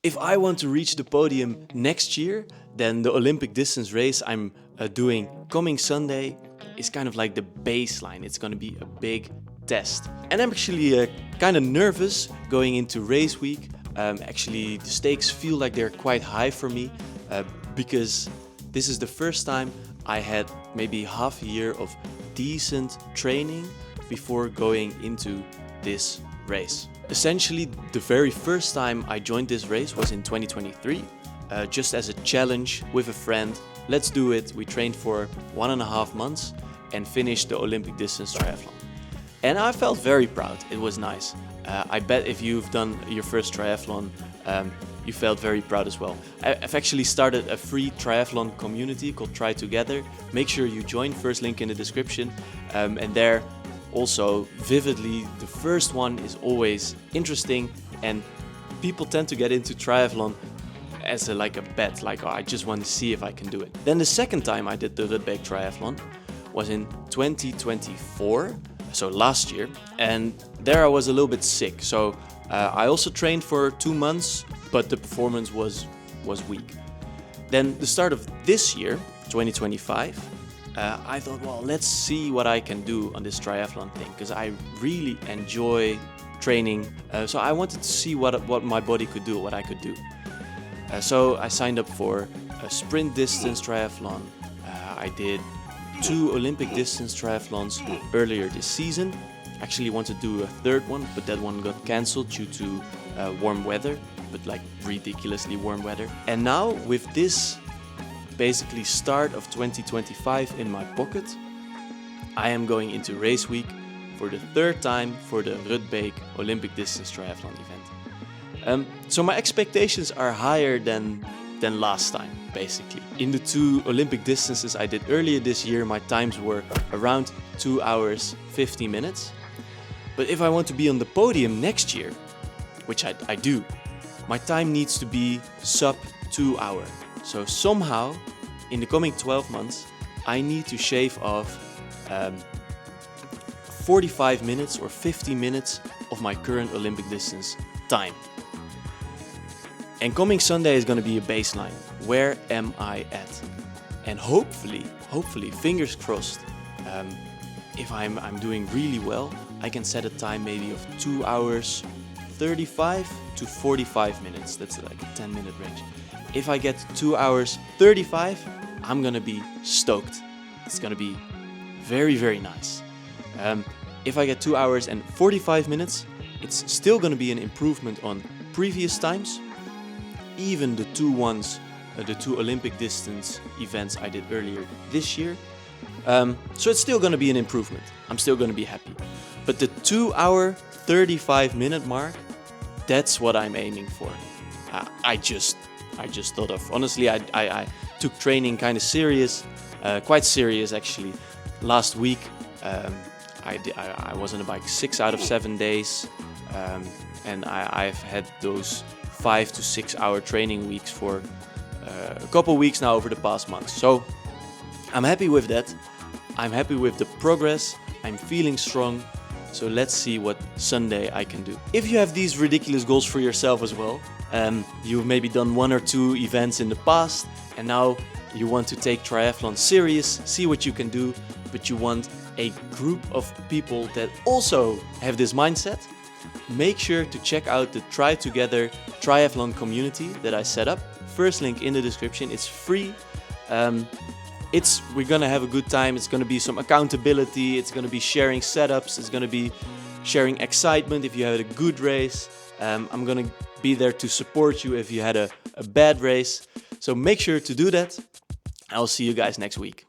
If I want to reach the podium next year, then the Olympic distance race I'm doing coming Sunday is kind of like the baseline. It's going to be a big test. And I'm actually kind of nervous going into race week. Actually, the stakes feel like they're quite high for me because this is the first time I had maybe half a year of decent training before going into this race. Essentially, the very first time I joined this race was in 2023, just as a challenge with a friend. Let's do it. We trained for 1.5 months and finished the Olympic distance triathlon. And I felt very proud. It was nice. I bet if you've done your first triathlon, you felt very proud as well. I've actually started a free triathlon community called Try Together. Make sure you join, first link in the description. And there also vividly, the first one is always interesting and people tend to get into triathlon as like a bet, like, oh, I just want to see if I can do it. Then the second time I did the Rudbeek triathlon was in 2024, so last year, and there I was a little bit sick. So I also trained for 2 months, but the performance was weak. Then the start of this year, 2025, I thought, well, let's see what I can do on this triathlon thing, because I really enjoy training. So I wanted to see what my body could do, what I could do. So I signed up for a sprint distance triathlon. I did 2 Olympic distance triathlons earlier this season. Actually wanted to do a third one, but that one got cancelled due to warm weather, but like ridiculously warm weather. And now with this basically start of 2025 in my pocket, I am going into race week for the third time for the Rudbeek Olympic distance triathlon event. So my expectations are higher than last time, basically. In the 2 Olympic distances I did earlier this year, my times were around 2 hours 50 minutes. But if I want to be on the podium next year, which I do, my time needs to be sub 2 hour. So somehow, in the coming 12 months, I need to shave off 45 minutes or 50 minutes of my current Olympic distance time. And coming Sunday is going to be a baseline. Where am I at? And hopefully, fingers crossed, if I'm doing really well, I can set a time maybe of 2 hours 35 to 45 minutes. That's like a 10-minute range. If I get 2 hours 35, I'm gonna be stoked. It's gonna be very, very nice. If I get 2 hours and 45 minutes, it's still gonna be an improvement on previous times. Even the 2 Olympic distance events I did earlier this year. So it's still gonna be an improvement. I'm still gonna be happy. But the 2 hour 35 minute mark, that's what I'm aiming for. I just thought of. Honestly, I took training kind of serious, quite serious actually. Last week, I was on a bike 6 out of 7 days, and I've had those 5 to 6 hour training weeks for a couple weeks now over the past months. So I'm happy with that. I'm happy with the progress. I'm feeling strong. So let's see what Sunday I can do. If you have these ridiculous goals for yourself as well, you've maybe done 1 or 2 events in the past and now you want to take triathlon serious, see what you can do, but you want a group of people that also have this mindset, make sure to check out the Try Together triathlon community that I set up. First link in the description. It's free. We're gonna have a good time. It's gonna be some accountability. It's gonna be sharing setups. It's gonna be sharing excitement if you had a good race. I'm gonna be there to support you if you had a bad race. So make sure to do that. I'll see you guys next week.